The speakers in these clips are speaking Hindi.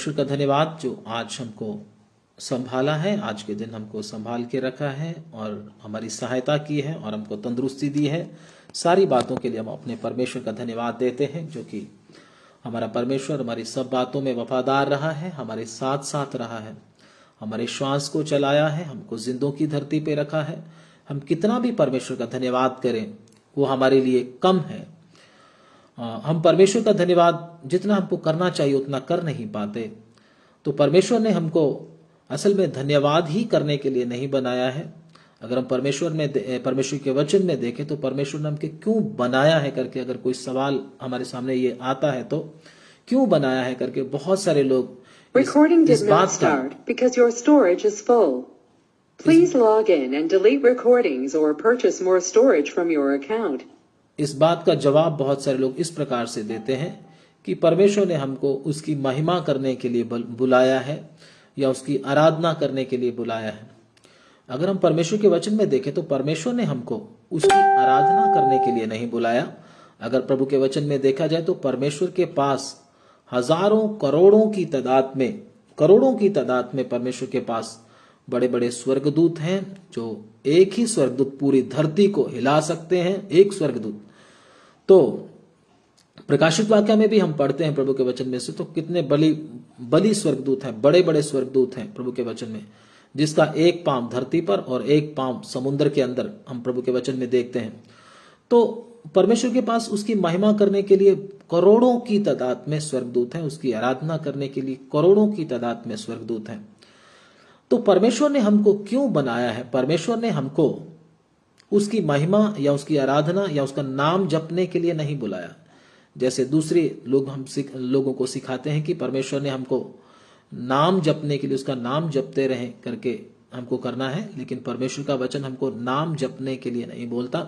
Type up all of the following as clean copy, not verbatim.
परमेश्वर का धन्यवाद जो आज हमको संभाला है, आज के दिन हमको संभाल के रखा है और हमारी सहायता की है और हमको तंदुरुस्ती दी है। सारी बातों के लिए हम अपने परमेश्वर का धन्यवाद देते हैं, जो कि हमारा परमेश्वर हमारी सब बातों में वफादार रहा है, हमारे साथ साथ रहा है, हमारे श्वास को चलाया है, हमको जिंदों की धरती पे रखा है। हम कितना भी परमेश्वर का धन्यवाद करें वो हमारे लिए कम है। हम परमेश्वर का धन्यवाद जितना हमको करना चाहिए उतना कर नहीं पाते। तो परमेश्वर ने हमको असल में धन्यवाद ही करने के लिए नहीं बनाया है। अगर हम परमेश्वर के वचन में देखें तो परमेश्वर ने हमको क्यों बनाया है करके अगर कोई सवाल हमारे सामने ये आता है तो क्यों बनाया है करके बहुत सारे लोग इस बात का because your storage is full. Please log in and delete recordings or purchase more storage from your account. इस बात का जवाब बहुत सारे लोग इस प्रकार से देते हैं कि परमेश्वर ने हमको उसकी महिमा करने के लिए बुलाया है या उसकी आराधना करने के लिए बुलाया है। अगर हम परमेश्वर के वचन में देखें तो परमेश्वर ने हमको उसकी आराधना करने के लिए नहीं बुलाया। अगर प्रभु के वचन में देखा जाए तो परमेश्वर के पास हजारों करोड़ों की तादाद में परमेश्वर के पास बड़े बड़े स्वर्गदूत हैं, जो एक ही स्वर्गदूत पूरी धरती को हिला सकते हैं, एक स्वर्गदूत। तो प्रकाशित वाक्य में भी हम पढ़ते हैं प्रभु के वचन में से तो कितने बली स्वर्गदूत हैं, बड़े बड़े स्वर्गदूत हैं प्रभु के वचन में, जिसका एक पांव धरती पर और एक पांव समुद्र के अंदर हम प्रभु के वचन में देखते हैं। तो परमेश्वर के पास उसकी महिमा करने के लिए करोड़ों की तादाद में स्वर्गदूत हैं, उसकी आराधना करने के लिए करोड़ों की तादाद में स्वर्गदूत हैं। तो परमेश्वर ने हमको क्यों बनाया है? परमेश्वर ने हमको उसकी महिमा या उसकी आराधना या उसका नाम जपने के लिए नहीं बुलाया। जैसे दूसरे लोग लोगों को सिखाते हैं कि परमेश्वर ने हमको नाम जपने के लिए उसका नाम जपते रहे करके हमको करना है, लेकिन परमेश्वर का वचन हमको नाम जपने के लिए नहीं बोलता,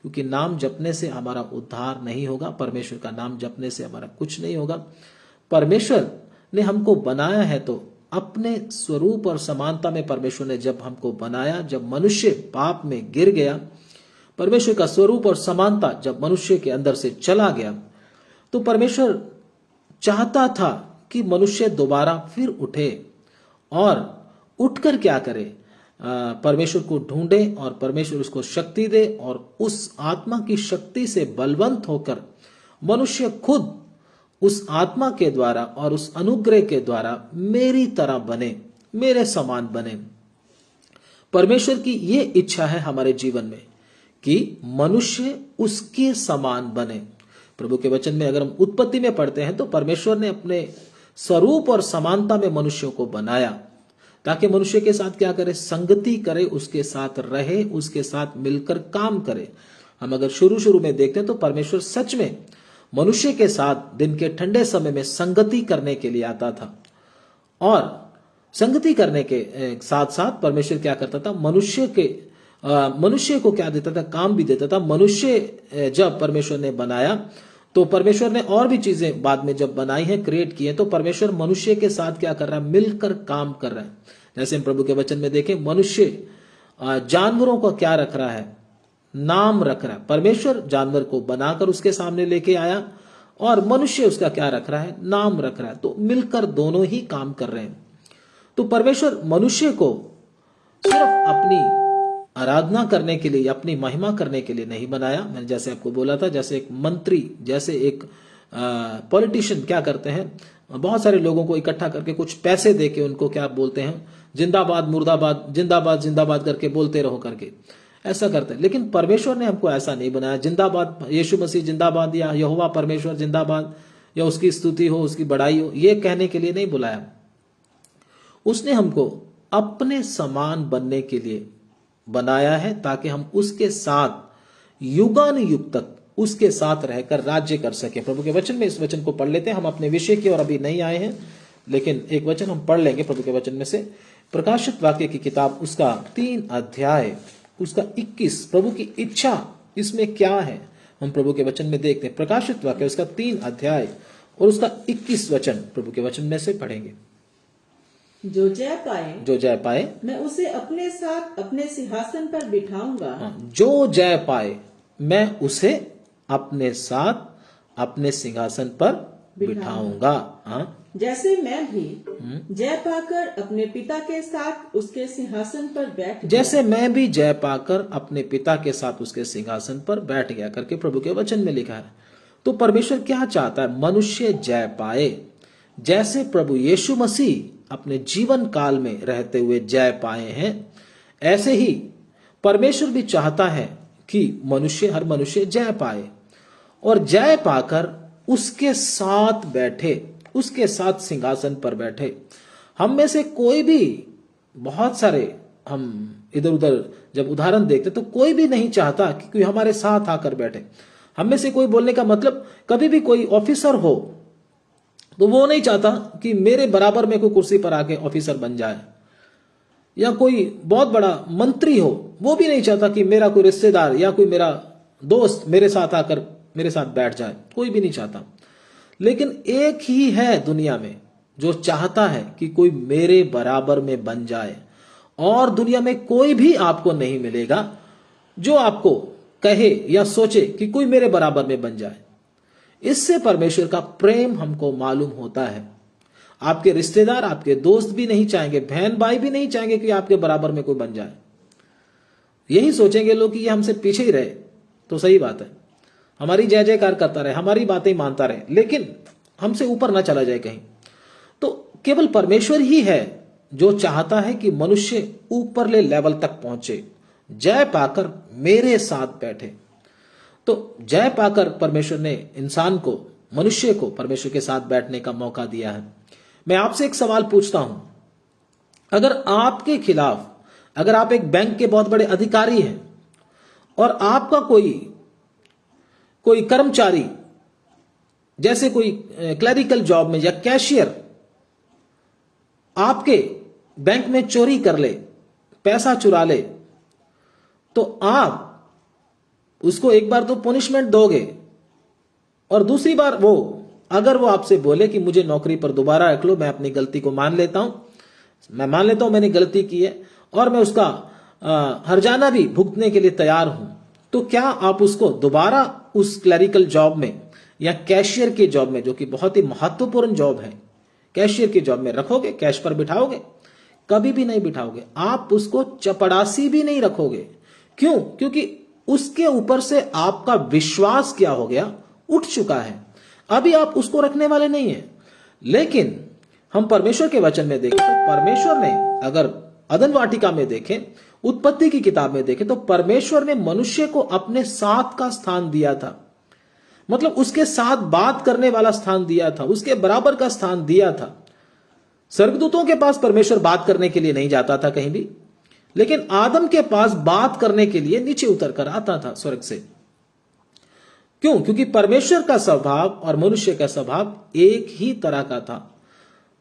क्योंकि नाम जपने से हमारा उद्धार नहीं होगा, परमेश्वर का नाम जपने से हमारा कुछ नहीं होगा। परमेश्वर ने हमको बनाया है तो अपने स्वरूप और समानता में परमेश्वर ने जब हमको बनाया, जब मनुष्य पाप में गिर गया, परमेश्वर का स्वरूप और समानता जब मनुष्य के अंदर से चला गया, तो परमेश्वर चाहता था कि मनुष्य दोबारा फिर उठे और उठकर क्या करे, परमेश्वर को ढूंढे और परमेश्वर उसको शक्ति दे और उस आत्मा की शक्ति से बलवंत होकर मनुष्य खुद उस आत्मा के द्वारा और उस अनुग्रह के द्वारा मेरी तरह बने, मेरे समान बने। परमेश्वर की ये इच्छा है हमारे जीवन में कि मनुष्य उसके समान बने। प्रभु के वचन में अगर हम उत्पत्ति में पढ़ते हैं तो परमेश्वर ने अपने स्वरूप और समानता में मनुष्यों को बनाया ताकि मनुष्य के साथ क्या करे, संगति करे, उसके साथ रहे, उसके साथ मिलकर काम करे। हम अगर शुरू में देखते हैं तो परमेश्वर सच में मनुष्य के साथ दिन के ठंडे समय में संगति करने के लिए आता था और संगति करने के साथ साथ परमेश्वर क्या करता था, मनुष्य को क्या देता था, काम भी देता था। मनुष्य जब परमेश्वर ने बनाया तो परमेश्वर ने और भी चीजें बाद में जब बनाई हैं, क्रिएट की हैं, तो परमेश्वर मनुष्य के साथ क्या कर रहा है, मिलकर काम कर रहा है। जैसे हम प्रभु के वचन में देखें, मनुष्य जानवरों को क्या रख रहा है, नाम रख रहा है। परमेश्वर जानवर को बनाकर उसके सामने लेके आया और मनुष्य उसका क्या रख रहा है, नाम रख रहा है। तो मिलकर दोनों ही काम कर रहे हैं। तो परमेश्वर मनुष्य को सिर्फ अपनी आराधना करने के लिए, अपनी महिमा करने के लिए नहीं बनाया। मैंने जैसे आपको बोला था, जैसे एक मंत्री, जैसे एक पॉलिटिशियन क्या करते हैं, बहुत सारे लोगों को इकट्ठा करके कुछ पैसे देके उनको क्या बोलते हैं, जिंदाबाद मुर्दाबाद, जिंदाबाद जिंदाबाद करके बोलते रहो करके, ऐसा करते हैं। लेकिन परमेश्वर ने हमको ऐसा नहीं बनाया, जिंदाबाद यीशु मसीह जिंदाबाद या यहोवा परमेश्वर जिंदाबाद या उसकी स्तुति हो, उसकी बड़ाई हो, ये कहने के लिए नहीं बुलाया। उसने हमको अपने समान बनने के लिए बनाया है ताकि हम उसके साथ युगानुयुग तक उसके साथ रहकर राज्य कर सके। प्रभु के वचन में इस वचन को पढ़ लेते हैं। हम अपने विषय की ओर अभी नहीं आए हैं, लेकिन एक वचन हम पढ़ लेंगे प्रभु के वचन में से, प्रकाशित वाक्य की किताब उसका 3 अध्याय उसका 21। प्रभु की इच्छा इसमें क्या है हम प्रभु के वचन में देखते हैं। प्रकाशित वाक्य उसका 3 अध्याय और उसका 21 वचन प्रभु के वचन में से पढ़ेंगे। जो जय पाए मैं उसे अपने साथ अपने सिंहासन पर बिठाऊंगा। जो जय पाए मैं उसे अपने साथ अपने सिंहासन पर बिठाऊंगा। जैसे मैं भी जय पाकर अपने पिता के साथ उसके सिंहासन पर बैठ गया। जैसे मैं भी जय पाकर अपने पिता के साथ उसके सिंहासन पर बैठ गया करके प्रभु के वचन में लिखा है। तो परमेश्वर क्या चाहता है? मनुष्य जय पाए। जैसे प्रभु यीशु मसीह अपने जीवन काल में रहते हुए जय पाए हैं, ऐसे ही परमेश्वर भी चाहता है कि हर मनुष्य जय पाए और जय पाकर उसके साथ बैठे, उसके साथ सिंहासन पर बैठे। हम में से कोई भी, बहुत सारे हम इधर उधर जब उदाहरण देखते तो कोई भी नहीं चाहता कि कोई हमारे साथ आकर बैठे। हम में से कोई, बोलने का मतलब, कभी भी कोई ऑफिसर हो तो वो नहीं चाहता कि मेरे बराबर में कोई कुर्सी पर आके ऑफिसर बन जाए, या कोई बहुत बड़ा मंत्री हो, वो भी नहीं चाहता कि मेरा कोई रिश्तेदार या कोई मेरा दोस्त मेरे साथ आकर मेरे साथ बैठ जाए, कोई भी नहीं चाहता। लेकिन एक ही है दुनिया में जो चाहता है कि कोई मेरे बराबर में बन जाए, और दुनिया में कोई भी आपको नहीं मिलेगा जो आपको कहे या सोचे कि कोई मेरे बराबर में बन जाए। इससे परमेश्वर का प्रेम हमको मालूम होता है। आपके रिश्तेदार, आपके दोस्त भी नहीं चाहेंगे, बहन भाई भी नहीं चाहेंगे कि आपके बराबर में कोई बन जाए। यही सोचेंगे लोग कि ये हमसे पीछे ही रहे तो सही बात है, हमारी जय जयकार करता रहे, हमारी बातें मानता रहे, लेकिन हमसे ऊपर ना चला जाए कहीं। तो केवल परमेश्वर ही है जो चाहता है कि मनुष्य ऊपरले लेवल तक पहुंचे, जय पाकर मेरे साथ बैठे। तो जय पाकर परमेश्वर ने इंसान को, मनुष्य को परमेश्वर के साथ बैठने का मौका दिया है। मैं आपसे एक सवाल पूछता हूं, अगर आपके खिलाफ, अगर आप एक बैंक के बहुत बड़े अधिकारी हैं और आपका कोई कर्मचारी, जैसे कोई क्लरिकल जॉब में या कैशियर, आपके बैंक में चोरी कर ले, पैसा चुरा ले, तो आप उसको एक बार तो पनिशमेंट दोगे, और दूसरी बार अगर वो आपसे बोले कि मुझे नौकरी पर दोबारा रख लो, मैं अपनी गलती को मान लेता हूं, मैंने गलती की है और मैं उसका हर्जाना भी भुगतने के लिए तैयार हूं, तो क्या आप उसको दोबारा उस क्लरिकल जॉब में या कैशियर के जॉब में, जो कि बहुत ही महत्वपूर्ण जॉब है, कैशियर की जॉब में रखोगे? कैश पर बिठाओगे? कभी भी नहीं बिठाओगे। आप उसको चपड़ासी भी नहीं रखोगे। क्यों? क्योंकि उसके ऊपर से आपका विश्वास क्या हो गया? उठ चुका है। अभी आप उसको रखने वाले नहीं हैं। लेकिन हम परमेश्वर के वचन में देखें तो परमेश्वर ने, अगर अदन वाटिका में देखें, उत्पत्ति की किताब में देखें, तो परमेश्वर ने मनुष्य को अपने साथ का स्थान दिया था। मतलब उसके साथ बात करने वाला स्थान दिया था, उसके बराबर का स्थान दिया था। स्वर्गदूतों के पास परमेश्वर बात करने के लिए नहीं जाता था कहीं भी, लेकिन आदम के पास बात करने के लिए नीचे उतर कर आता था स्वर्ग से। क्यों? क्योंकि परमेश्वर का स्वभाव और मनुष्य का स्वभाव एक ही तरह का था।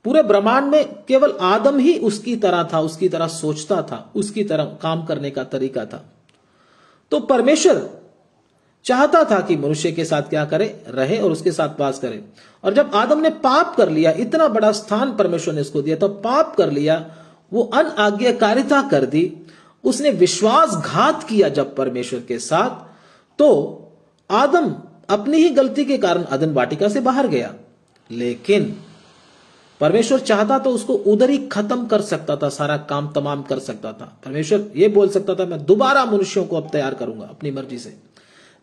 पूरे ब्रह्मांड में केवल आदम ही उसकी तरह था, उसकी तरह सोचता था, उसकी तरह काम करने का तरीका था। तो परमेश्वर चाहता था कि मनुष्य के साथ क्या करे? रहे और उसके साथ वास करे। और जब आदम ने पाप कर लिया, इतना बड़ा स्थान परमेश्वर ने उसको दिया, तो पाप कर लिया, वो अनाज्ञाकारिता कर दी, उसने विश्वासघात किया जब परमेश्वर के साथ, तो आदम अपनी ही गलती के कारण अदन वाटिका से बाहर गया। लेकिन परमेश्वर चाहता तो उसको उधर ही खत्म कर सकता था, सारा काम तमाम कर सकता था। परमेश्वर ये बोल सकता था, मैं दोबारा मनुष्यों को अब तैयार करूंगा अपनी मर्जी से।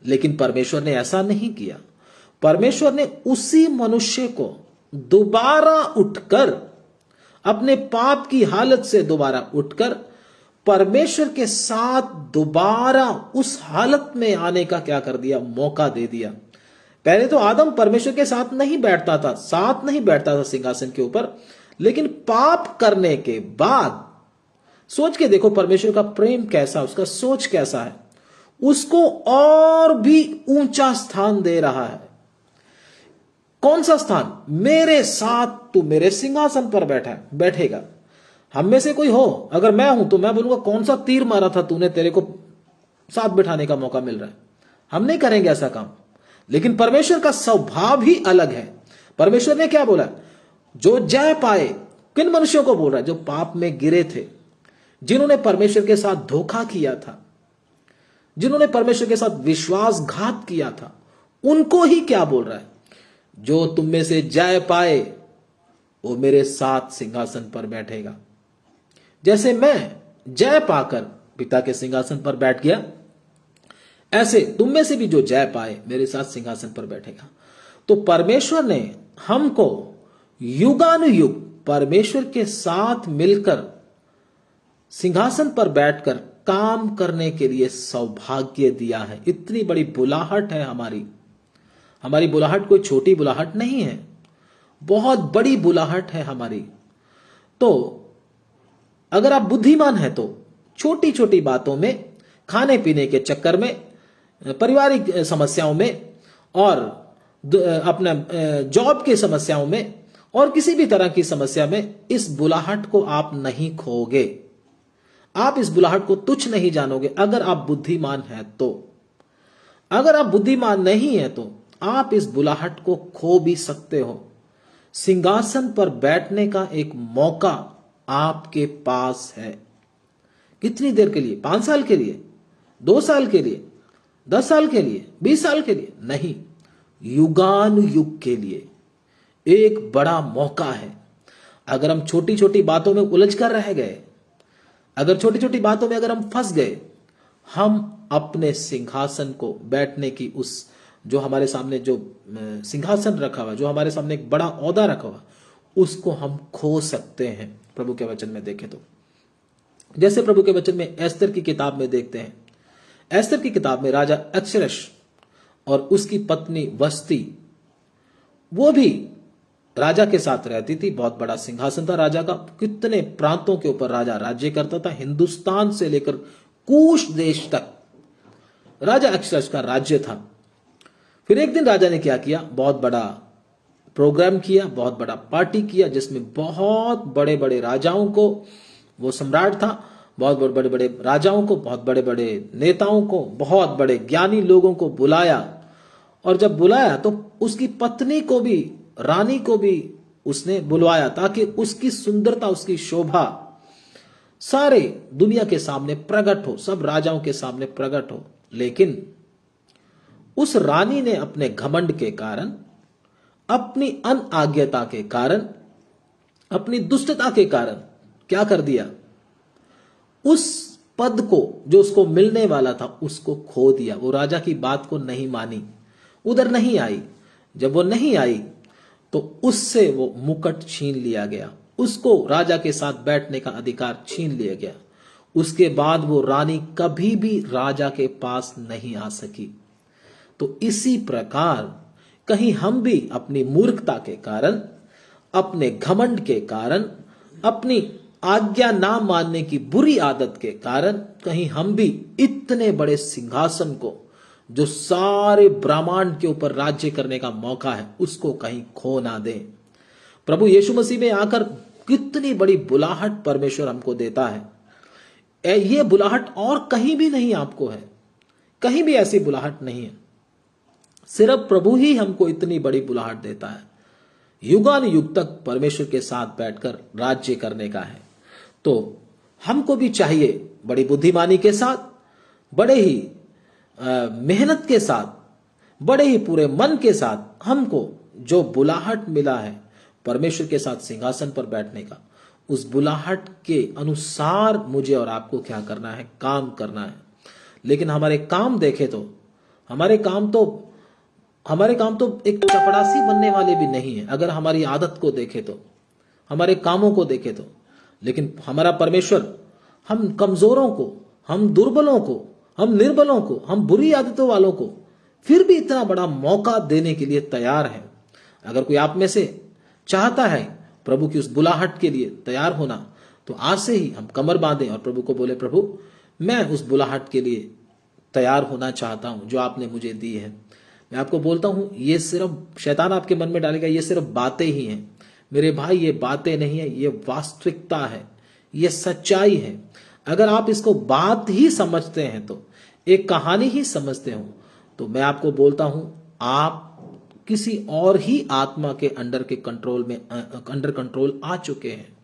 लेकिन परमेश्वर ने ऐसा नहीं किया। परमेश्वर ने उसी मनुष्य को दोबारा उठकर, अपने पाप की हालत से दोबारा उठकर, परमेश्वर के साथ दोबारा उस हालत में आने का क्या कर दिया? मौका दे दिया। पहले तो आदम परमेश्वर के साथ नहीं बैठता था, सिंहासन के ऊपर, लेकिन पाप करने के बाद सोच के देखो परमेश्वर का प्रेम कैसा, उसका सोच कैसा है। उसको और भी ऊंचा स्थान दे रहा है। कौन सा स्थान? मेरे साथ तू मेरे सिंहासन पर बैठेगा। हम में से कोई हो, अगर मैं हूं तो मैं बोलूंगा, कौन सा तीर मारा था तूने, तेरे को साथ बैठाने का मौका मिल रहा है। हम नहीं करेंगे ऐसा काम। लेकिन परमेश्वर का स्वभाव ही अलग है। परमेश्वर ने क्या बोला? जो जय पाए। किन मनुष्यों को बोल रहा है? जो पाप में गिरे थे, जिन्होंने परमेश्वर के साथ धोखा किया था, जिन्होंने परमेश्वर के साथ विश्वासघात किया था, उनको ही क्या बोल रहा है? जो तुम में से जय पाए, वो मेरे साथ सिंहासन पर बैठेगा। जैसे मैं जय पाकर पिता के सिंहासन पर बैठ गया, ऐसे तुम में से भी जो जय पाए मेरे साथ सिंहासन पर बैठेगा। तो परमेश्वर ने हमको युगानुयुग परमेश्वर के साथ मिलकर सिंहासन पर बैठकर काम करने के लिए सौभाग्य दिया है। इतनी बड़ी बुलाहट है हमारी बुलाहट कोई छोटी बुलाहट नहीं है, बहुत बड़ी बुलाहट है हमारी। तो अगर आप बुद्धिमान हैं तो छोटी छोटी बातों में, खाने पीने के चक्कर में, पारिवारिक समस्याओं में और अपना जॉब की समस्याओं में और किसी भी तरह की समस्या में इस बुलाहट को आप नहीं खोगे, आप इस बुलाहट को तुच्छ नहीं जानोगे अगर आप बुद्धिमान हैं तो। अगर आप बुद्धिमान नहीं है तो आप इस बुलाहट को खो भी सकते हो। सिंहासन पर बैठने का एक मौका आपके पास है। कितनी देर के लिए? 5 साल के लिए, 2 साल के लिए, 10 साल के लिए, 20 साल के लिए नहीं, युगानुयुग के लिए एक बड़ा मौका है। अगर हम छोटी छोटी बातों में उलझ कर रह गए, अगर छोटी छोटी बातों में अगर हम फंस गए, हम अपने सिंहासन को बैठने की उस जो हमारे सामने जो सिंहासन रखा हुआ, जो हमारे सामने एक बड़ा ओहदा रखा हुआ, उसको हम खो सकते हैं। प्रभु के वचन में देखें तो जैसे प्रभु के वचन में एस्तर की किताब में देखते हैं, एस्तर की किताब में राजा अक्षरश और उसकी पत्नी वस्ती, वो भी राजा के साथ रहती थी। बहुत बड़ा सिंहासन था राजा का, कितने प्रांतों के ऊपर राजा राज्य करता था। हिंदुस्तान से लेकर कूश देश तक राजा अक्षरश का राज्य था। फिर एक दिन राजा ने क्या किया, बहुत बड़ा प्रोग्राम किया, बहुत बड़ा पार्टी किया, जिसमें बहुत बड़े बड़े राजाओं को, वो सम्राट था, बहुत बड़े बड़े राजाओं को, बहुत बड़े बड़े नेताओं को, बहुत बड़े ज्ञानी लोगों को बुलाया। और जब बुलाया तो उसकी पत्नी को भी, रानी को भी उसने बुलवाया, ताकि उसकी सुंदरता, उसकी शोभा सारे दुनिया के सामने प्रकट हो, सब राजाओं के सामने प्रकट हो। लेकिन उस रानी ने अपने घमंड के कारण, अपनी अनाज्ञता के कारण, अपनी दुष्टता के कारण क्या कर दिया, उस पद को जो उसको मिलने वाला था उसको खो दिया। वो राजा की बात को नहीं मानी, उधर नहीं आई। जब वो नहीं आई तो उससे वो मुकुट छीन लिया गया, उसको राजा के साथ बैठने का अधिकार छीन लिया गया। उसके बाद वो रानी कभी भी राजा के पास नहीं आ सकी। तो इसी प्रकार कहीं हम भी अपनी मूर्खता के कारण, अपने घमंड के कारण, अपनी आज्ञा ना मानने की बुरी आदत के कारण कहीं हम भी इतने बड़े सिंहासन को, जो सारे ब्रह्मांड के ऊपर राज्य करने का मौका है, उसको कहीं खो ना दें। प्रभु यीशु मसीह में आकर कितनी बड़ी बुलाहट परमेश्वर हमको देता है। ये बुलाहट और कहीं भी नहीं आपको है, कहीं भी ऐसी बुलाहट नहीं है। सिर्फ प्रभु ही हमको इतनी बड़ी बुलाहट देता है। युगानुयुग तक परमेश्वर के साथ बैठकर राज्य करने का है। तो हमको भी चाहिए बड़ी बुद्धिमानी के साथ, बड़े ही मेहनत के साथ, बड़े ही पूरे मन के साथ हमको जो बुलाहट मिला है परमेश्वर के साथ सिंहासन पर बैठने का, उस बुलाहट के अनुसार मुझे और आपको क्या करना है, काम करना है। लेकिन हमारे काम देखे तो हमारे काम तो एक चपड़ासी बनने वाले भी नहीं है। अगर हमारी आदत को देखे तो, हमारे कामों को देखे तो, लेकिन हमारा परमेश्वर हम कमजोरों को, हम दुर्बलों को, हम निर्बलों को, हम बुरी आदतों वालों को फिर भी इतना बड़ा मौका देने के लिए तैयार है। अगर कोई आप में से चाहता है प्रभु की उस बुलाहट के लिए तैयार होना, तो आज से ही हम कमर बांधें और प्रभु को बोले, प्रभु मैं उस बुलाहट के लिए तैयार होना चाहता हूं जो आपने मुझे दी है। मैं आपको बोलता हूं, ये सिर्फ शैतान आपके मन में डालेगा, ये सिर्फ बातें ही हैं। मेरे भाई, ये बातें नहीं है, ये वास्तविकता है, ये सच्चाई है। अगर आप इसको बात ही समझते हैं, तो एक कहानी ही समझते हो, तो मैं आपको बोलता हूं, आप किसी और ही आत्मा के अंडर कंट्रोल आ चुके हैं।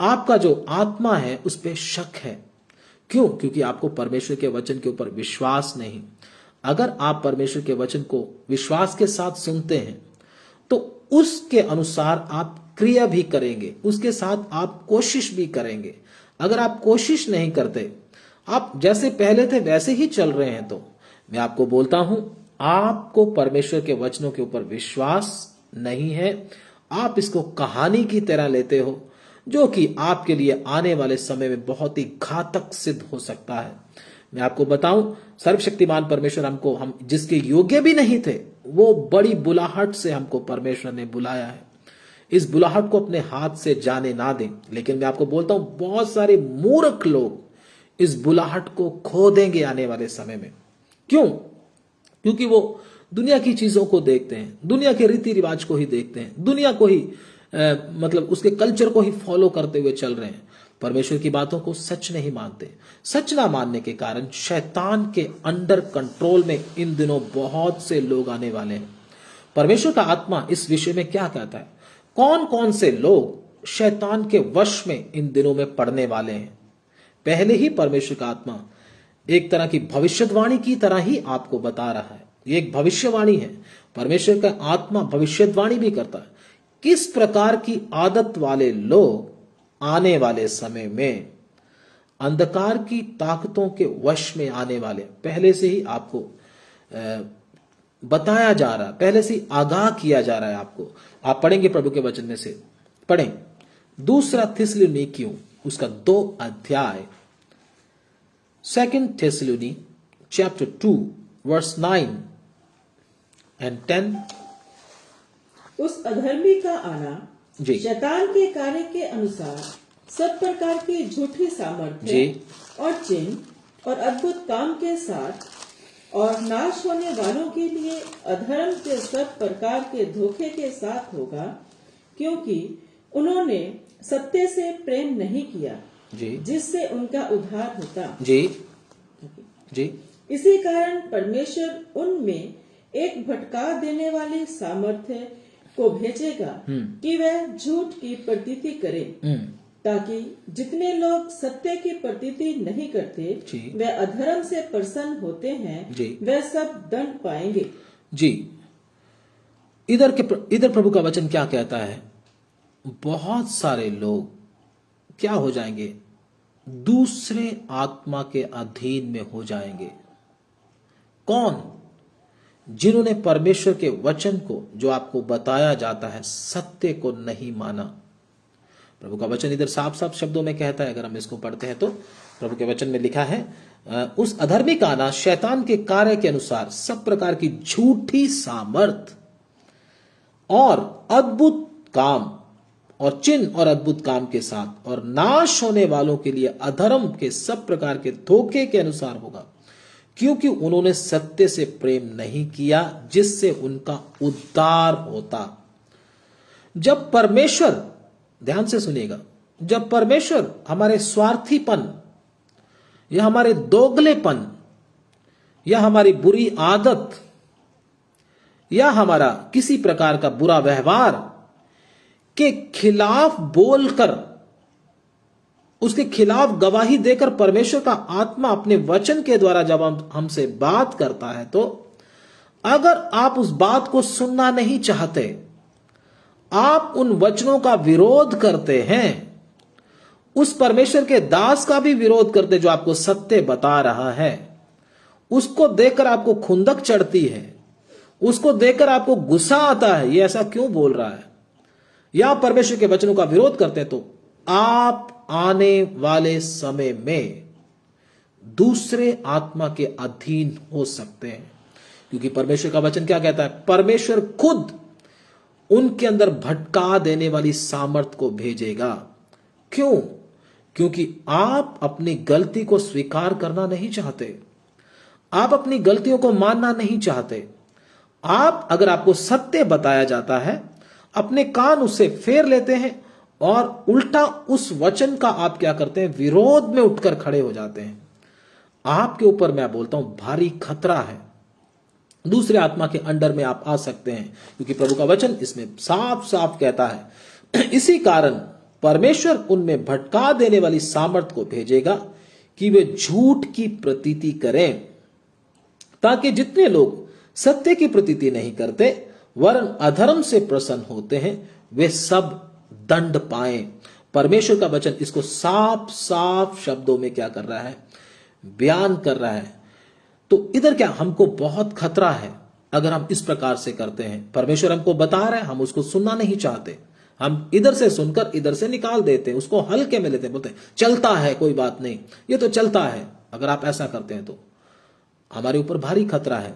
आपका जो आत्मा है उस पे शक है। क्यों? क्योंकि आपको परमेश्वर के वचन के ऊपर विश्वास नहीं। अगर आप परमेश्वर के वचन को विश्वास के साथ सुनते हैं, तो उसके अनुसार आप क्रिया भी करेंगे, उसके साथ आप कोशिश भी करेंगे। अगर आप कोशिश नहीं करते, आप जैसे पहले थे वैसे ही चल रहे हैं, तो मैं आपको बोलता हूं, आपको परमेश्वर के वचनों के ऊपर विश्वास नहीं है। आप इसको कहानी की तरह लेते हो, जो कि आपके लिए आने वाले समय में बहुत ही घातक सिद्ध हो सकता है। मैं आपको बताऊं, सर्वशक्तिमान परमेश्वर हम जिसके योग्य भी नहीं थे, वो बड़ी बुलाहट से हमको परमेश्वर ने बुलाया है। इस बुलाहट को अपने हाथ से जाने ना दें। लेकिन मैं आपको बोलता हूं, बहुत सारे मूर्ख लोग इस बुलाहट को खो देंगे आने वाले समय में। क्यों? क्योंकि वो दुनिया की चीजों को देखते हैं, दुनिया के रीति रिवाज को ही देखते हैं, दुनिया को ही मतलब उसके कल्चर को ही फॉलो करते हुए चल रहे हैं। परमेश्वर की बातों को सच नहीं मानते। सच ना मानने के कारण शैतान के अंडर कंट्रोल में इन दिनों बहुत से लोग आने वाले हैं। परमेश्वर का आत्मा इस विषय में क्या कहता है? कौन कौन से लोग शैतान के वश में इन दिनों में पड़ने वाले हैं? पहले ही परमेश्वर का आत्मा एक तरह की भविष्यवाणी की तरह ही आपको बता रहा है। ये एक भविष्यवाणी है। परमेश्वर का आत्मा भविष्यवाणी भी करता है। किस प्रकार की आदत वाले लोग आने वाले समय में अंधकार की ताकतों के वश में आने वाले, पहले से ही आपको बताया जा रहा है, पहले से ही आगाह किया जा रहा है आपको। आप पढ़ेंगे प्रभु के वचन में से, पढ़ें 2 थिस्सलुनीकियों उसका 2 अध्याय, 2 Thessalonians chapter 2 verse 9 and 10। उस अधर्मी का आना जी। शैतान के कार्य के अनुसार सब प्रकार की झूठी सामर्थ्य जी। और चिन्ह और अद्भुत काम के साथ, और नाश होने वालों के लिए अधर्म के सब प्रकार के धोखे के साथ होगा, क्योंकि उन्होंने सत्य से प्रेम नहीं किया, जी। जिससे उनका उद्धार होता। जी। जी। इसी कारण परमेश्वर उनमें एक भटका देने वाली सामर्थ्य को भेजेगा कि वह झूठ की प्रतीति करे, ताकि जितने लोग सत्य की प्रतीति नहीं करते वे अधर्म से प्रसन्न होते हैं, वे सब दंड पाएंगे। जी। इधर प्रभु का वचन क्या कहता है? बहुत सारे लोग क्या हो जाएंगे? दूसरे आत्मा के अधीन में हो जाएंगे। कौन? जिन्होंने परमेश्वर के वचन को, जो आपको बताया जाता है, सत्य को नहीं माना। प्रभु का वचन इधर साफ साफ शब्दों में कहता है, अगर हम इसको पढ़ते हैं तो प्रभु के वचन में लिखा है, उस अधर्मी का आना शैतान के कार्य के अनुसार सब प्रकार की झूठी सामर्थ और अद्भुत काम और चिन्ह और अद्भुत काम के साथ, और नाश होने वालों के लिए अधर्म के सब प्रकार के धोखे के अनुसार होगा, क्योंकि उन्होंने सत्य से प्रेम नहीं किया, जिससे उनका उद्धार होता। जब परमेश्वर, ध्यान से सुनिएगा, जब परमेश्वर हमारे स्वार्थीपन या हमारे दोगलेपन या हमारी बुरी आदत या हमारा किसी प्रकार का बुरा व्यवहार के खिलाफ बोलकर, उसके खिलाफ गवाही देकर परमेश्वर का आत्मा अपने वचन के द्वारा जब हमसे बात करता है, तो अगर आप उस बात को सुनना नहीं चाहते, आप उन वचनों का विरोध करते हैं, उस परमेश्वर के दास का भी विरोध करते जो आपको सत्य बता रहा है, उसको देखकर आपको खुंदक चढ़ती है, उसको देखकर आपको गुस्सा आता है, ये ऐसा क्यों बोल रहा है, या परमेश्वर के वचनों का विरोध करते हैं, तो आप आने वाले समय में दूसरे आत्मा के अधीन हो सकते हैं। क्योंकि परमेश्वर का वचन क्या कहता है? परमेश्वर खुद उनके अंदर भटका देने वाली सामर्थ को भेजेगा। क्यों? क्योंकि आप अपनी गलती को स्वीकार करना नहीं चाहते, आप अपनी गलतियों को मानना नहीं चाहते। आप, अगर आपको सत्य बताया जाता है, अपने कान उससे फेर लेते हैं और उल्टा उस वचन का आप क्या करते हैं? विरोध में उठकर खड़े हो जाते हैं। आपके ऊपर, मैं बोलता हूं, भारी खतरा है। दूसरे आत्मा के अंडर में आप आ सकते हैं, क्योंकि प्रभु का वचन इसमें साफ साफ कहता है, इसी कारण परमेश्वर उनमें भटका देने वाली सामर्थ को भेजेगा कि वे झूठ की प्रतीति करें, ताकि जितने लोग सत्य की प्रतीति नहीं करते वरन अधर्म से प्रसन्न होते हैं वे सब दंड पाएं। परमेश्वर का वचन इसको साफ साफ शब्दों में क्या कर रहा है, बयान कर रहा है। तो इधर क्या हमको बहुत खतरा है अगर हम इस प्रकार से करते हैं। परमेश्वर हमको बता रहा है, हम उसको सुनना नहीं चाहते, हम इधर से सुनकर इधर से निकाल देते हैं, उसको हल्के में लेते हैं, बोलते हैं चलता है, कोई बात नहीं, ये तो चलता है। अगर आप ऐसा करते हैं तो हमारे ऊपर भारी खतरा है।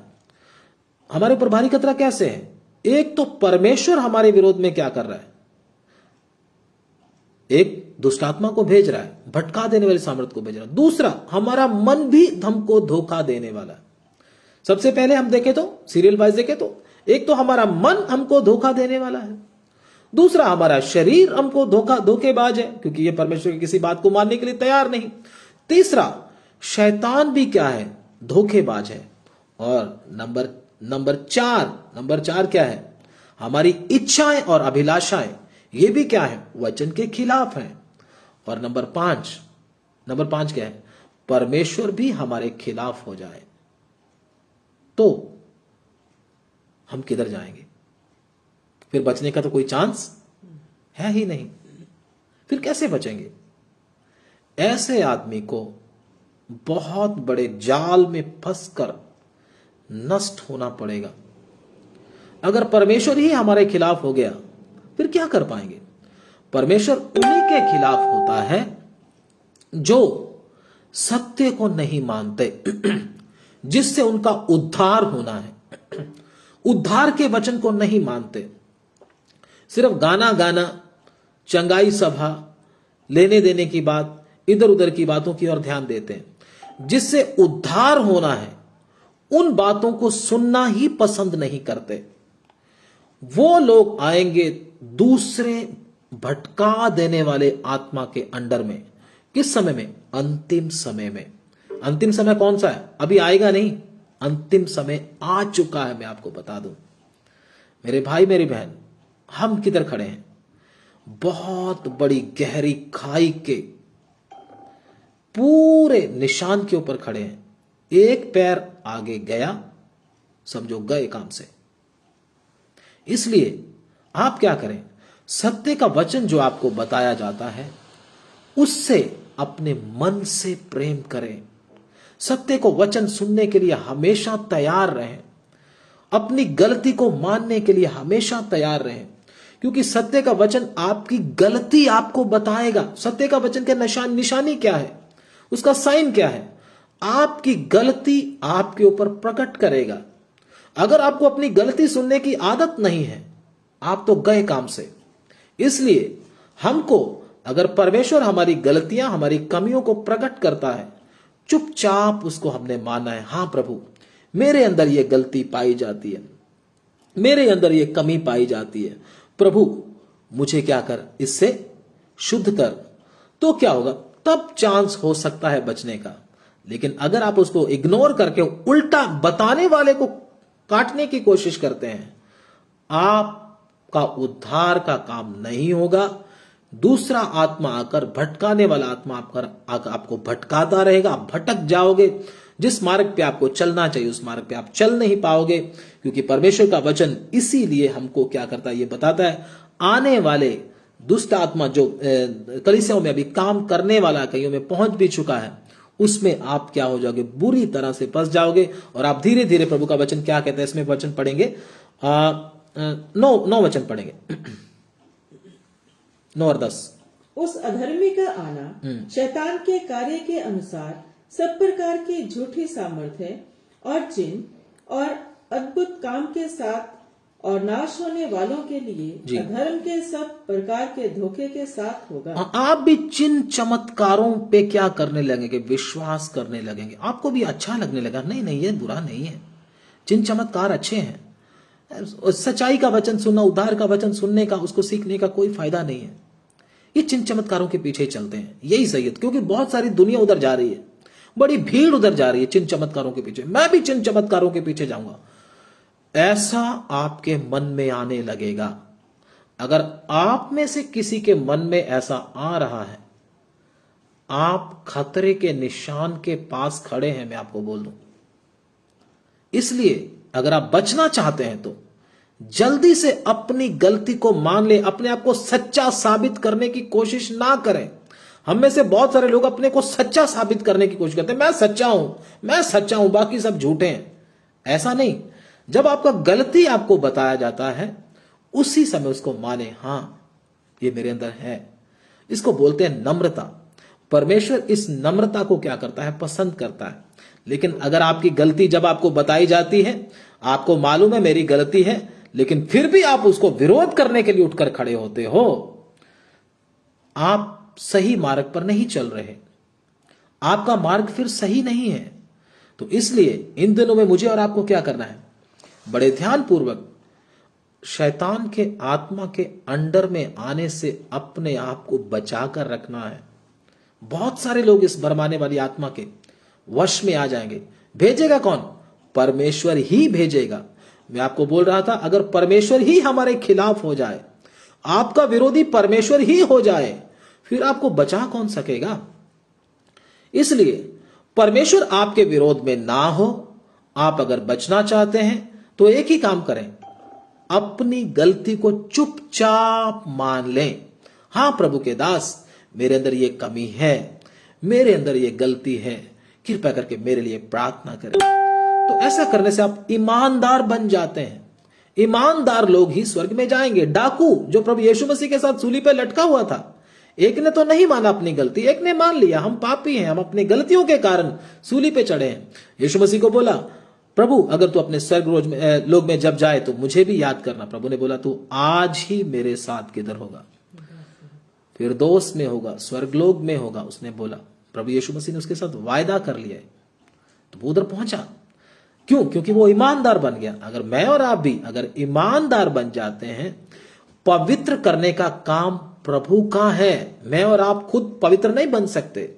हमारे ऊपर भारी खतरा कैसे है? एक तो परमेश्वर हमारे विरोध में क्या कर रहा है, एक दुष्ट आत्मा को भेज रहा है, भटका देने वाली सामर्थ को भेज रहा है। दूसरा, हमारा मन भी हमको धोखा देने वाला है। सबसे पहले हम देखें तो सीरियल वाइज देखें तो एक तो हमारा मन हमको धोखा देने वाला है, दूसरा हमारा शरीर हमको धोखेबाज है क्योंकि ये परमेश्वर की किसी बात को मानने के लिए तैयार नहीं। तीसरा, शैतान भी क्या है, धोखेबाज है। और नंबर चार क्या है, हमारी इच्छाएं और अभिलाषाएं, ये भी क्या है, वचन के खिलाफ है। और नंबर पांच क्या है, परमेश्वर भी हमारे खिलाफ हो जाए तो हम किधर जाएंगे? फिर बचने का तो कोई चांस है ही नहीं। फिर कैसे बचेंगे? ऐसे आदमी को बहुत बड़े जाल में फंसकर नष्ट होना पड़ेगा। अगर परमेश्वर ही हमारे खिलाफ हो गया फिर क्या कर पाएंगे? परमेश्वर उन्हीं के खिलाफ होता है जो सत्य को नहीं मानते जिससे उनका उद्धार होना है। उद्धार के वचन को नहीं मानते, सिर्फ गाना, चंगाई सभा, लेने देने की बात, इधर उधर की बातों की ओर ध्यान देते हैं। जिससे उद्धार होना है उन बातों को सुनना ही पसंद नहीं करते। वो लोग आएंगे दूसरे भटका देने वाले आत्मा के अंडर में। किस समय में? अंतिम समय में। अंतिम समय कौन सा है? अभी आएगा नहीं, अंतिम समय आ चुका है। मैं आपको बता दूं मेरे भाई मेरी बहन, हम किधर खड़े हैं? बहुत बड़ी गहरी खाई के पूरे निशान के ऊपर खड़े हैं। एक पैर आगे गया, समझो गए काम से। इसलिए आप क्या करें? सत्य का वचन जो आपको बताया जाता है उससे अपने मन से प्रेम करें। सत्य को वचन सुनने के लिए हमेशा तैयार रहें। अपनी गलती को मानने के लिए हमेशा तैयार रहें, क्योंकि सत्य का वचन आपकी गलती आपको बताएगा। सत्य का वचन का निशानी क्या है, उसका साइन क्या है? आपकी गलती आपके ऊपर प्रकट करेगा। अगर आपको अपनी गलती सुनने की आदत नहीं है, आप तो गए काम से। इसलिए हमको, अगर परमेश्वर हमारी गलतियां, हमारी कमियों को प्रकट करता है, चुपचाप उसको हमने माना है। हां प्रभु, मेरे अंदर ये गलती पाई जाती है, मेरे अंदर ये कमी पाई जाती है, प्रभु मुझे क्या कर, इससे शुद्ध कर। तो क्या होगा? तब चांस हो सकता है बचने का। लेकिन अगर आप उसको इग्नोर करके उल्टा बताने वाले को काटने की कोशिश करते हैं, आपका उद्धार का काम नहीं होगा। दूसरा आत्मा आकर, भटकाने वाला आत्मा आकर आपको भटकाता रहेगा। आप भटक जाओगे। जिस मार्ग पे आपको चलना चाहिए उस मार्ग पे आप चल नहीं पाओगे, क्योंकि परमेश्वर का वचन इसीलिए हमको क्या करता है, ये बताता है आने वाले दुष्ट आत्मा जो कलीसियाओं में अभी काम करने वाला, कईयों में पहुंच भी चुका है, उसमें आप क्या हो जाओगे? बुरी तरह से फंस जाओगे। और आप धीरे धीरे, प्रभु का वचन क्या कहता है, इसमें वचन पढ़ेंगे, 9 वचन पढ़ेंगे, 9 और 10। उस अधर्मी का आना शैतान के कार्य के अनुसार सब प्रकार की झूठी सामर्थ्य और चिन्ह और अद्भुत काम के साथ और नाश होने वालों के लिए अधर्म के सब प्रकार के धोखे के साथ होगा। आप भी चिन्ह चमत्कारों पे क्या करने लगेंगे? विश्वास करने लगेंगे। आपको भी अच्छा लगने लगा, नहीं ये बुरा नहीं है, चिन्ह चमत्कार अच्छे हैं। सच्चाई का वचन सुनना, उद्धार का वचन सुनने का, उसको सीखने का कोई फायदा नहीं है। ये चिन्ह चमत्कारों के पीछे चलते हैं, यही सही है। क्योंकि बहुत सारी दुनिया उधर जा रही है, बड़ी भीड़ उधर जा रही है चिन्ह चमत्कारों के पीछे। मैं भी चिन्ह चमत्कारों के पीछे जाऊंगा, ऐसा आपके मन में आने लगेगा। अगर आप में से किसी के मन में ऐसा आ रहा है, आप खतरे के निशान के पास खड़े हैं, मैं आपको बोल दूं। इसलिए अगर आप बचना चाहते हैं तो जल्दी से अपनी गलती को मान ले, अपने आप को सच्चा साबित करने की कोशिश ना करें। हम में से बहुत सारे लोग अपने को सच्चा साबित करने की कोशिश करते हैं, मैं सच्चा हूं, बाकी सब झूठे हैं। ऐसा नहीं। जब आपका गलती आपको बताया जाता है, उसी समय उसको माने, हां ये मेरे अंदर है। इसको बोलते हैं नम्रता। परमेश्वर इस नम्रता को क्या करता है? पसंद करता है। लेकिन अगर आपकी गलती जब आपको बताई जाती है, आपको मालूम है मेरी गलती है, लेकिन फिर भी आप उसको विरोध करने के लिए उठकर खड़े होते हो, आप सही मार्ग पर नहीं चल रहे, आपका मार्ग फिर सही नहीं है। तो इसलिए इन दिनों में मुझे और आपको क्या करना है? बड़े ध्यानपूर्वक शैतान के आत्मा के अंडर में आने से अपने आप को बचाकर रखना है। बहुत सारे लोग इस भरमाने वाली आत्मा के वश में आ जाएंगे। भेजेगा कौन? परमेश्वर ही भेजेगा। मैं आपको बोल रहा था, अगर परमेश्वर ही हमारे खिलाफ हो जाए, आपका विरोधी परमेश्वर ही हो जाए, फिर आपको बचा कौन सकेगा? इसलिए परमेश्वर आपके विरोध में ना हो, आप अगर बचना चाहते हैं तो एक ही काम करें, अपनी गलती को चुपचाप मान लें। हां प्रभु के दास, मेरे अंदर ये कमी है, मेरे अंदर ये गलती है, कृपया करके मेरे लिए प्रार्थना करें। तो ऐसा करने से आप ईमानदार बन जाते हैं। ईमानदार लोग ही स्वर्ग में जाएंगे। डाकू जो प्रभु यीशु मसीह के साथ सूली पे लटका हुआ था, एक ने तो नहीं माना अपनी गलती, एक ने मान लिया हम पापी हैं, हम अपनी गलतियों के कारण सूली पे चढ़े हैं। यीशु मसीह को बोला, प्रभु अगर तू अपने स्वर्ग लोग में जब जाए तो मुझे भी याद करना। प्रभु ने बोला, तू आज ही मेरे साथ किधर होगा? फिरदौस में होगा, स्वर्गलोक में होगा। उसने बोला, प्रभु यीशु मसीह ने उसके साथ वायदा कर लिया है, तो वो उधर पहुंचा। क्यों? क्योंकि वो ईमानदार बन गया। अगर मैं और आप भी अगर ईमानदार बन जाते हैं, पवित्र करने का काम प्रभु का है। मैं और आप खुद पवित्र नहीं बन सकते,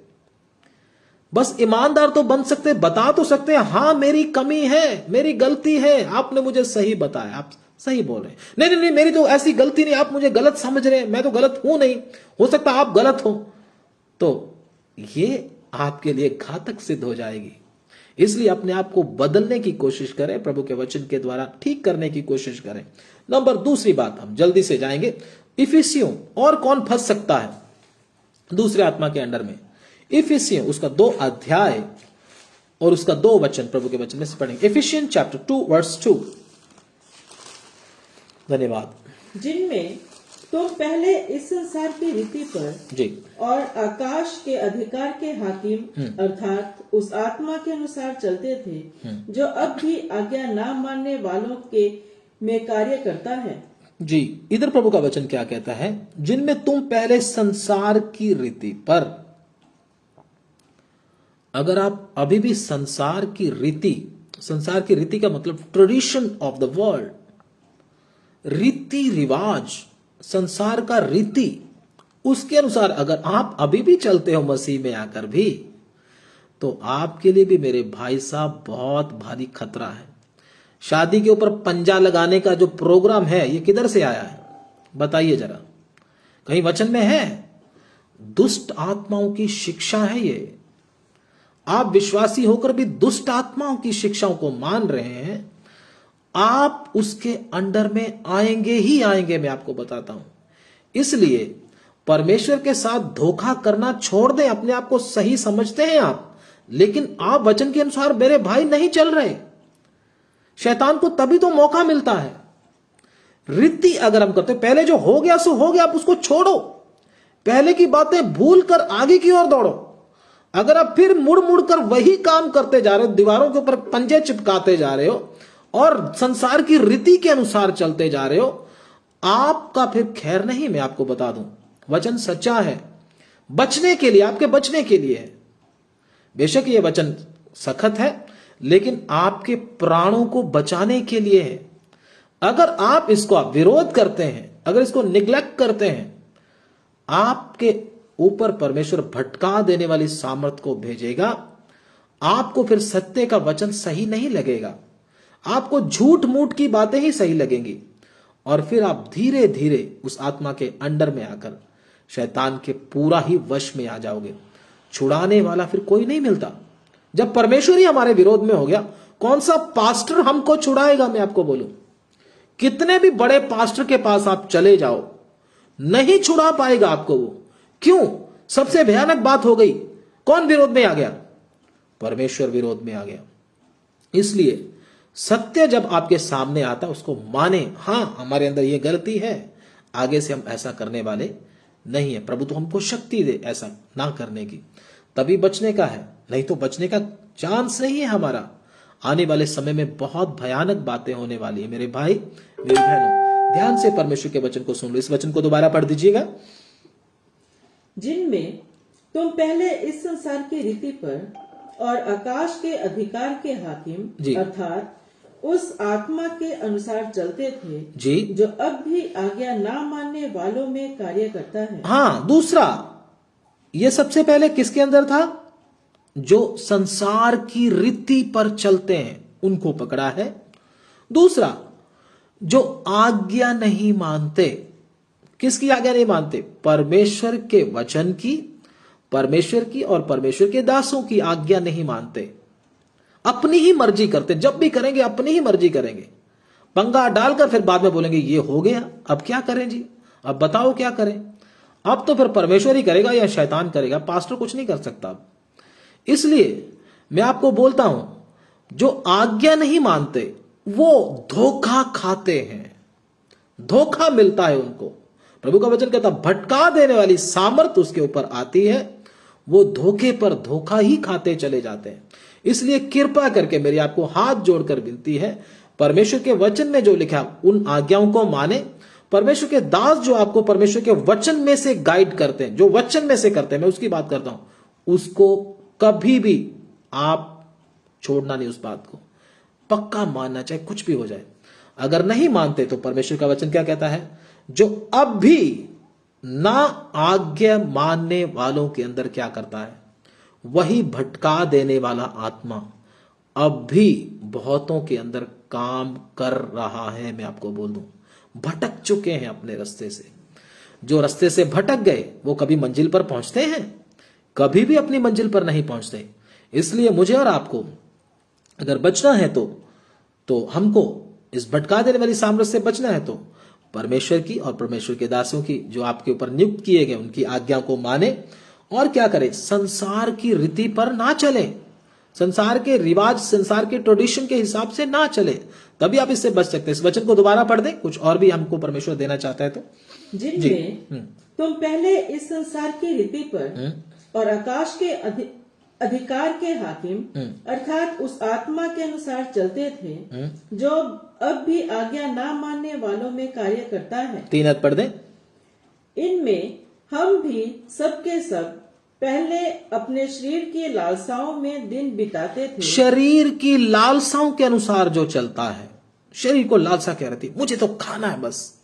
बस ईमानदार तो बन सकते, बता तो सकते हैं, हां मेरी कमी है, मेरी गलती है, आपने मुझे सही बताया, आप सही बोल रहे हैं। नहीं नहीं नहीं, मेरी तो ऐसी गलती नहीं, आप मुझे गलत समझ रहे हैं, मैं तो गलत हूं नहीं, हो सकता आप गलत हो। तो ये आपके लिए घातक सिद्ध हो जाएगी। इसलिए अपने आप को बदलने की कोशिश करें, प्रभु के वचन के द्वारा ठीक करने की कोशिश करें। नंबर दूसरी बात, हम जल्दी से जाएंगे। इफिसियों, और कौन फंस सकता है दूसरे आत्मा के अंडर में? इफिसियों उसका 2 अध्याय और उसका 2 वचन प्रभु के वचन में से पढ़ेंगे। Ephesians chapter 2 verse 2। धन्यवाद। जिनमें तुम पहले इस संसार की रीति पर जी और आकाश के अधिकार के हाकिम अर्थात उस आत्मा के अनुसार चलते थे, जो अब भी आज्ञा ना मानने वालों के में कार्य करता है। जी, इधर प्रभु का वचन क्या कहता है? जिनमें तुम पहले संसार की रीति पर। अगर आप अभी भी संसार की रीति का मतलब ट्रेडिशन ऑफ द वर्ल्ड, रीति रिवाज, संसार का रीति, उसके अनुसार अगर आप अभी भी चलते हो मसीह में आकर भी, तो आपके लिए भी मेरे भाई साहब बहुत भारी खतरा है। शादी के ऊपर पंजा लगाने का जो प्रोग्राम है, ये किधर से आया है बताइए जरा? कहीं वचन में है? दुष्ट आत्माओं की शिक्षा है ये। आप विश्वासी होकर भी दुष्ट आत्माओं की शिक्षाओं को मान रहे हैं, आप उसके अंडर में आएंगे ही आएंगे, मैं आपको बताता हूं। इसलिए परमेश्वर के साथ धोखा करना छोड़ दें। अपने आप को सही समझते हैं आप, लेकिन आप वचन के अनुसार मेरे भाई नहीं चल रहे। शैतान को तभी तो मौका मिलता है। रीति अगर हम करते, पहले जो हो गया सो हो गया, आप उसको छोड़ो, पहले की बातें भूल कर आगे की ओर दौड़ो। अगर आप फिर मुड़ मुड़ कर वही काम करते जा रहे हो, दीवारों के ऊपर पंजे चिपकाते जा रहे हो और संसार की रीति के अनुसार चलते जा रहे हो, आपका फिर खैर नहीं। मैं आपको बता दूं, वचन सच्चा है, बचने के लिए, आपके बचने के लिए है। बेशक ये वचन सख्त है, लेकिन आपके प्राणों को बचाने के लिए है। अगर आप इसको विरोध करते हैं, अगर इसको निग्लेक्ट करते हैं, आपके ऊपर परमेश्वर भटका देने वाली सामर्थ को भेजेगा। आपको फिर सत्य का वचन सही नहीं लगेगा, आपको झूठ मूठ की बातें ही सही लगेंगी, और फिर आप धीरे धीरे उस आत्मा के अंडर में आकर शैतान के पूरा ही वश में आ जाओगे। छुड़ाने वाला फिर कोई नहीं मिलता। जब परमेश्वर ही हमारे विरोध में हो गया, कौन सा पास्टर हमको छुड़ाएगा? मैं आपको बोलूं, कितने भी बड़े पास्टर के पास आप चले जाओ, नहीं छुड़ा पाएगा आपको वो। क्यों? सबसे भयानक बात हो गई, कौन विरोध में आ गया? परमेश्वर विरोध में आ गया। इसलिए सत्य जब आपके सामने आता उसको माने, हां हमारे अंदर ये गलती है, आगे से हम ऐसा करने वाले नहीं है, प्रभु तो हमको शक्ति दे ऐसा ना करने की, तभी बचने का है, नहीं तो बचने का चांस नहीं है हमारा। आने वाले समय में बहुत भयानक बातें होने वाली है मेरे भाई मेरी बहनों। ध्यान से परमेश्वर के वचन को सुन लो। इस वचन को दोबारा पढ़ दीजिएगा। जिनमें तुम पहले इस संसार की रीति पर और आकाश के अधिकार के हाकिम अर्थात उस आत्मा के अनुसार चलते थे जी, जो अब भी आज्ञा ना मानने वालों में कार्य करता है। हाँ, दूसरा, ये सबसे पहले किसके अंदर था? जो संसार की रीति पर चलते हैं उनको पकड़ा है। दूसरा, जो आज्ञा नहीं मानते। किसकी आज्ञा नहीं मानते? परमेश्वर के वचन की, परमेश्वर की और परमेश्वर के दासों की आज्ञा नहीं मानते, अपनी ही मर्जी करते। जब भी करेंगे अपनी ही मर्जी करेंगे, पंगा डालकर फिर बाद में बोलेंगे ये हो गया, अब क्या करें जी, अब बताओ क्या करें। अब तो फिर परमेश्वर ही करेगा या शैतान करेगा, पास्टर कुछ नहीं कर सकता। इसलिए मैं आपको बोलता हूं, जो आज्ञा नहीं मानते वो धोखा खाते हैं, धोखा मिलता है उनको। प्रभु का वचन कहता भटका देने वाली सामर्थ उसके ऊपर आती है, वो धोखे पर धोखा ही खाते चले जाते हैं। इसलिए कृपा करके मेरी आपको हाथ जोड़कर विनती है, परमेश्वर के वचन में जो लिखा उन आज्ञाओं को माने। परमेश्वर के दास जो आपको परमेश्वर के वचन में से गाइड करते हैं, जो वचन में से करते हैं, मैं उसकी बात करता हूं, उसको कभी भी आप छोड़ना नहीं, उस बात को पक्का मानना, चाहे कुछ भी हो जाए। अगर नहीं मानते तो परमेश्वर का वचन क्या कहता है? जो अब भी ना आज्ञा मानने वालों के अंदर क्या करता है? वही भटका देने वाला आत्मा अब भी बहुतों के अंदर काम कर रहा है। मैं आपको बोल दूं, भटक चुके हैं अपने रास्ते से। जो रास्ते से भटक गए वो कभी मंजिल पर पहुंचते हैं? कभी भी अपनी मंजिल पर नहीं पहुंचते। इसलिए मुझे और आपको अगर बचना है तो हमको इस भटका देने वाली सामर्थ्य से बचना है तो परमेश्वर की और परमेश्वर के दासों की जो आपके ऊपर नियुक्त किए गए उनकी आज्ञा को माने। और क्या करें? संसार की रीति पर ना चले, संसार के रिवाज, संसार के ट्रेडिशन के हिसाब से ना चले, तभी आप इससे बच सकते हैं। इस वचन को दोबारा पढ़ दें, कुछ और भी हमको परमेश्वर देना चाहता है तो। जिनमें तुम पहले इस संसार की रीति पर और आकाश के अधिकार के हाकिम अर्थात उस आत्मा के अनुसार चलते थे जो अब भी आज्ञा ना मानने वालों में कार्य करता है। 3 पढ़ दें। इनमें हम भी सबके सब पहले अपने शरीर की लालसाओं में दिन बिताते थे। शरीर की लालसाओं के अनुसार जो चलता है, शरीर को लालसा क्या रहती है? मुझे तो खाना है, बस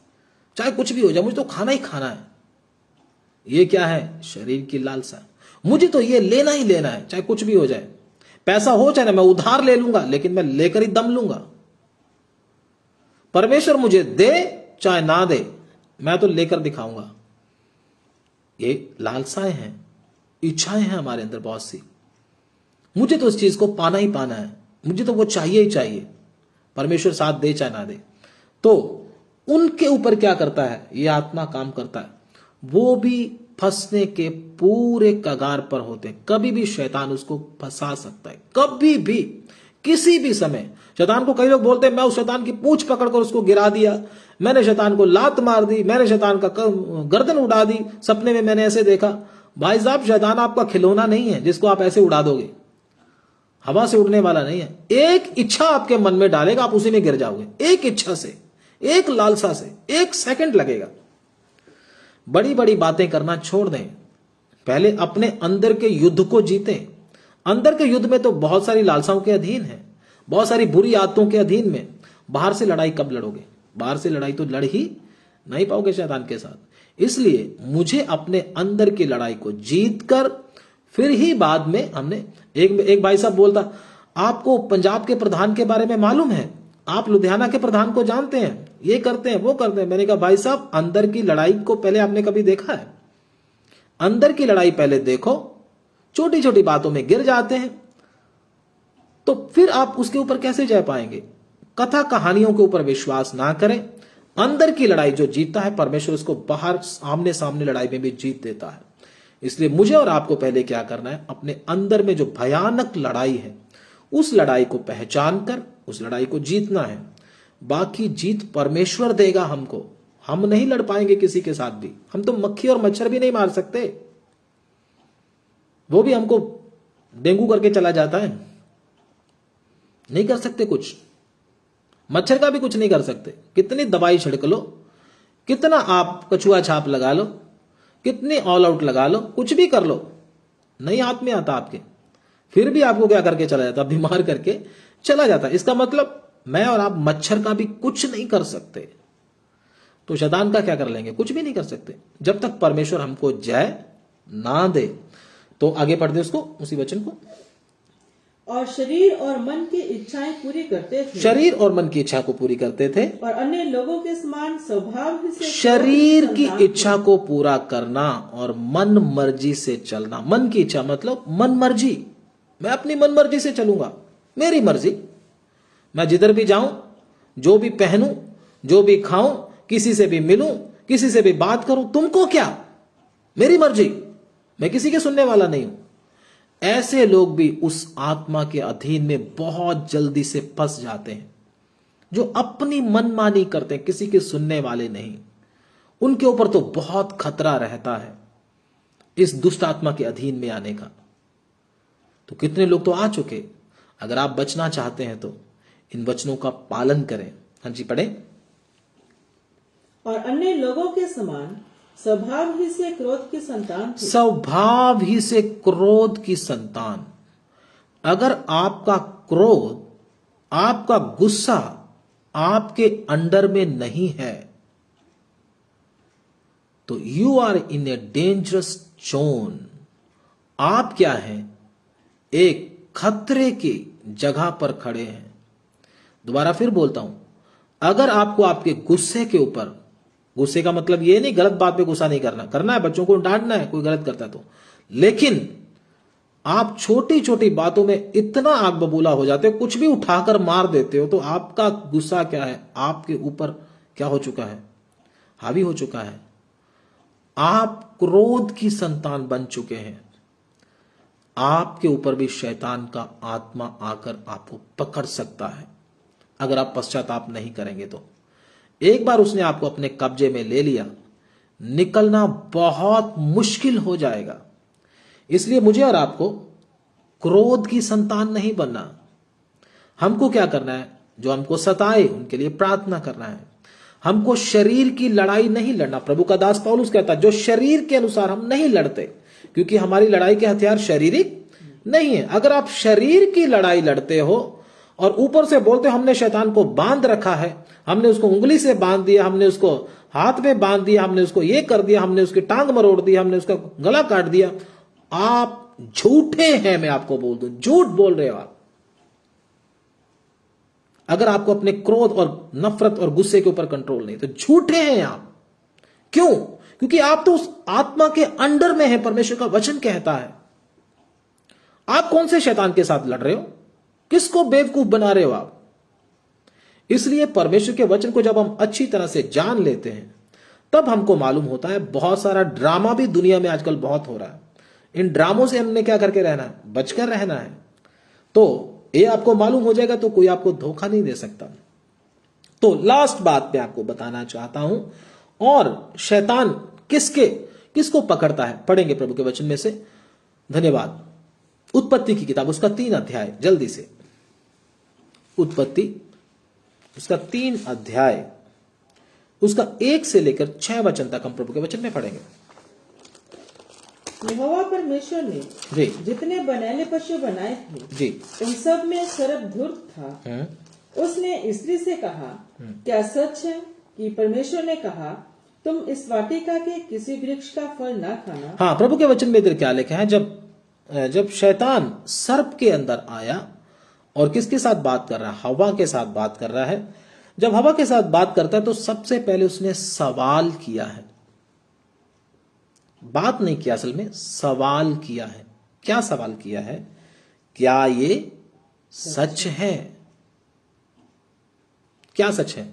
चाहे कुछ भी हो जाए मुझे तो खाना ही खाना है। ये क्या है? शरीर की लालसा। मुझे तो ये लेना ही लेना है, चाहे कुछ भी हो जाए, पैसा हो चाहे ना, मैं उधार ले लूंगा लेकिन मैं लेकर ही दम लूंगा। परमेश्वर मुझे दे चाहे ना दे, मैं तो लेकर दिखाऊंगा। ये लालसाएं हैं, इच्छाएं हैं हमारे अंदर बहुत सी। मुझे तो उस चीज को पाना ही पाना है, मुझे तो वो चाहिए ही चाहिए, परमेश्वर साथ दे चाहे ना दे। तो उनके ऊपर क्या करता है? ये आत्मा काम करता है। वो भी फंसने के पूरे कगार पर होते हैं। कभी भी शैतान उसको फंसा सकता है, कभी भी, किसी भी समय। शैतान को कई लोग बोलते हैं मैं उस शैतान की पूंछ पकड़कर उसको गिरा दिया, मैंने शैतान को लात मार दी, मैंने शैतान का गर्दन उड़ा दी, सपने में मैंने ऐसे देखा। भाई साहब, शैतान आपका खिलौना नहीं है जिसको आप ऐसे उड़ा दोगे, हवा से उड़ने वाला नहीं है। एक इच्छा आपके मन में डालेगा, आप उसी में गिर जाओगे। एक इच्छा से, एक लालसा से 1 सेकंड लगेगा। बड़ी बड़ी बातें करना छोड़ दें, पहले अपने अंदर के युद्ध को जीतें। अंदर के युद्ध में तो बहुत सारी लालसाओं के अधीन है, बहुत सारी बुरी आदतों के अधीन में। बाहर से लड़ाई कब लड़ोगे? बाहर से लड़ाई तो लड़ ही नहीं पाओगे शैतान के साथ। इसलिए मुझे अपने अंदर की लड़ाई को जीत कर फिर ही बाद में हमने एक भाई साहब बोलता, आपको पंजाब के प्रधान के बारे में मालूम है, आप लुधियाना के प्रधान को जानते हैं, ये करते हैं वो करते हैं। मैंने कहा भाई साहब, अंदर की लड़ाई को पहले आपने कभी देखा है? अंदर की लड़ाई पहले देखो। छोटी छोटी बातों में गिर जाते हैं तो फिर आप उसके ऊपर कैसे जा पाएंगे? कथा कहानियों के ऊपर विश्वास ना करें। अंदर की लड़ाई जो जीतता है, परमेश्वर उसको बाहर आमने सामने लड़ाई में भी जीत देता है। इसलिए मुझे और आपको पहले क्या करना है, अपने अंदर में जो भयानक लड़ाई है उस लड़ाई को पहचान कर उस लड़ाई को जीतना है। बाकी जीत परमेश्वर देगा हमको, हम नहीं लड़ पाएंगे किसी के साथ भी। हम तो मक्खी और मच्छर भी नहीं मार सकते, वो भी हमको डेंगू करके चला जाता है, नहीं कर सकते कुछ। मच्छर का भी कुछ नहीं कर सकते, कितनी दवाई छिड़क लो, कितना आप कछुआ छाप लगा लो, कितनी ऑल आउट लगा लो, कुछ भी कर लो, नहीं हाथ में आता आपके, फिर भी आपको क्या करके चला जाता, बीमार करके चला जाता। इसका मतलब मैं और आप मच्छर का भी कुछ नहीं कर सकते, तो शैतान का क्या कर लेंगे, कुछ भी नहीं कर सकते जब तक परमेश्वर हमको जय ना दे। तो आगे पढ़ते उसको, उसी वचन को। और शरीर और मन की इच्छाएं पूरी करते थे, शरीर और मन की इच्छा को पूरी करते थे, और अन्य लोगों के समान स्वभाव ही से शरीर की इच्छा को पूरा करना और मन मर्जी से चलना। मन की इच्छा मतलब मन मर्जी, मैं अपनी मन मर्जी से चलूंगा, मेरी मर्जी, मैं जिधर भी जाऊं, जो भी पहनूं, जो भी खाऊं, किसी से भी मिलूं, किसी से भी बात करूं, तुमको क्या, मेरी मर्जी, मैं किसी के सुनने वाला नहीं हूं। ऐसे लोग भी उस आत्मा के अधीन में बहुत जल्दी से फंस जाते हैं, जो अपनी मनमानी करते हैं, किसी के सुनने वाले नहीं। उनके ऊपर तो बहुत खतरा रहता है इस दुष्ट आत्मा के अधीन में आने का। तो कितने लोग तो आ चुके। अगर आप बचना चाहते हैं तो इन वचनों का पालन करें। हाँ जी, पढ़े। और अन्य लोगों के समान स्वभाव ही से क्रोध की संतान थे। स्वभाव ही से क्रोध की संतान। अगर आपका क्रोध, आपका गुस्सा आपके अंडर में नहीं है तो you are in a dangerous zone. आप क्या हैं, एक खतरे की जगह पर खड़े हैं। दोबारा फिर बोलता हूं, अगर आपको आपके गुस्से के ऊपर, गुस्से का मतलब ये नहीं गलत बात पे गुस्सा नहीं करना, करना है, बच्चों को डांटना है कोई गलत करता है तो, लेकिन आप छोटी छोटी बातों में इतना आग बबूला हो जाते हो, कुछ भी उठाकर मार देते हो, तो आपका गुस्सा क्या है, आपके ऊपर क्या हो चुका है, हावी हो चुका है। आप क्रोध की संतान बन चुके हैं। आपके ऊपर भी शैतान का आत्मा आकर आपको पकड़ सकता है अगर आप पश्चाताप नहीं करेंगे तो। एक बार उसने आपको अपने कब्जे में ले लिया, निकलना बहुत मुश्किल हो जाएगा। इसलिए मुझे और आपको क्रोध की संतान नहीं बनना। हमको क्या करना है, जो हमको सताए उनके लिए प्रार्थना करना है। हमको शरीर की लड़ाई नहीं लड़ना। प्रभु का दास पौलुस कहता है, जो शरीर के अनुसार हम नहीं लड़ते, क्योंकि हमारी लड़ाई के हथियार शारीरिक नहीं है। अगर आप शरीर की लड़ाई लड़ते हो और ऊपर से बोलते हो हमने शैतान को बांध रखा है, हमने उसको उंगली से बांध दिया, हमने उसको हाथ में बांध दिया, हमने उसको ये कर दिया, हमने उसकी टांग मरोड़ दी, हमने उसका गला काट दिया, आप झूठे हैं। मैं आपको बोल दूं, झूठ बोल रहे हो आप। अगर आपको अपने क्रोध और नफरत और गुस्से के ऊपर कंट्रोल नहीं, तो झूठे हैं आप। क्यों? क्योंकि आप तो उस आत्मा के अंडर में हैं। परमेश्वर का वचन कहता है। आप कौन से शैतान के साथ लड़ रहे हो, किसको बेवकूफ बना रहे हो आप? इसलिए परमेश्वर के वचन को जब हम अच्छी तरह से जान लेते हैं, तब हमको मालूम होता है। बहुत सारा ड्रामा भी दुनिया में आजकल बहुत हो रहा है। इन ड्रामों से हमने क्या करके रहना है, बचकर रहना है। तो ये आपको मालूम हो जाएगा तो कोई आपको धोखा नहीं दे सकता। तो लास्ट बात मैं आपको बताना चाहता हूं, और शैतान किसको पकड़ता है, पढ़ेंगे प्रभु के वचन में से। धन्यवाद। उत्पत्ति की किताब, उसका 3 अध्याय, जल्दी से। उत्पत्ति उसका 3 अध्याय, उसका 1 से लेकर 6 वचन तक हम प्रभु के वचन में पढ़ेंगे। यहोवा परमेश्वर ने जी जितने बनैले पशु बनाए थे, जी उन सब में सर्प धूर्त था। उसने स्त्री से कहा, क्या सच है कि परमेश्वर ने कहा तुम इस वाटिका के किसी वृक्ष का फल ना खाना? हाँ, प्रभु के वचन में इधर क्या लिखा है, जब शैतान सर्प के अंदर आया और किसके साथ बात कर रहा है, हवा के साथ बात कर रहा है। जब हवा के साथ बात करता है तो सबसे पहले उसने सवाल किया है, बात नहीं किया, असल में सवाल किया है। क्या सवाल किया है? क्या ये सच है? क्या सच है?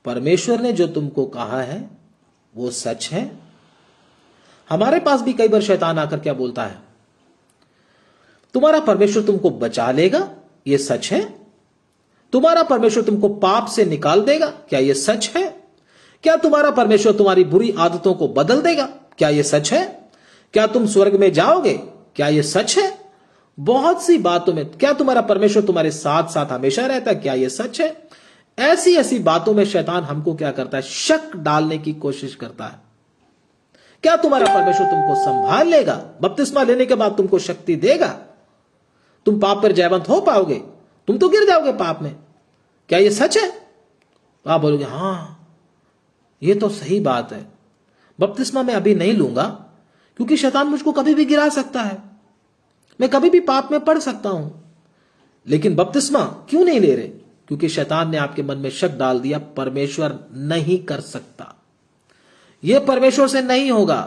परमेश्वर ने जो तुमको कहा है वो सच है। हमारे पास भी कई बार शैतान आकर क्या बोलता है, तुम्हारा परमेश्वर तुमको बचा लेगा, ये सच है। तुम्हारा परमेश्वर तुमको पाप से निकाल देगा, क्या ये सच है? क्या तुम्हारा परमेश्वर तुम्हारी बुरी आदतों को बदल देगा, क्या ये सच है? क्या तुम स्वर्ग में जाओगे, क्या ये सच है? बहुत सी बातों में, क्या तुम्हारा परमेश्वर तुम्हारे साथ साथ हमेशा रहता है, क्या ये सच है? ऐसी ऐसी बातों में शैतान हमको क्या करता है, शक डालने की कोशिश करता है। क्या तुम्हारा परमेश्वर तुमको संभाल लेगा, बपतिस्मा लेने के बाद तुमको शक्ति देगा, तुम पाप पर जयवंत हो पाओगे, तुम तो गिर जाओगे पाप में, क्या ये सच है? तो आप बोलोगे हां ये तो सही बात है, बपतिस्मा मैं अभी नहीं लूंगा क्योंकि शैतान मुझको कभी भी गिरा सकता है, मैं कभी भी पाप में पड़ सकता हूं। लेकिन बपतिस्मा क्यों नहीं ले रहे? क्योंकि शैतान ने आपके मन में शक डाल दिया, परमेश्वर नहीं कर सकता, यह परमेश्वर से नहीं होगा,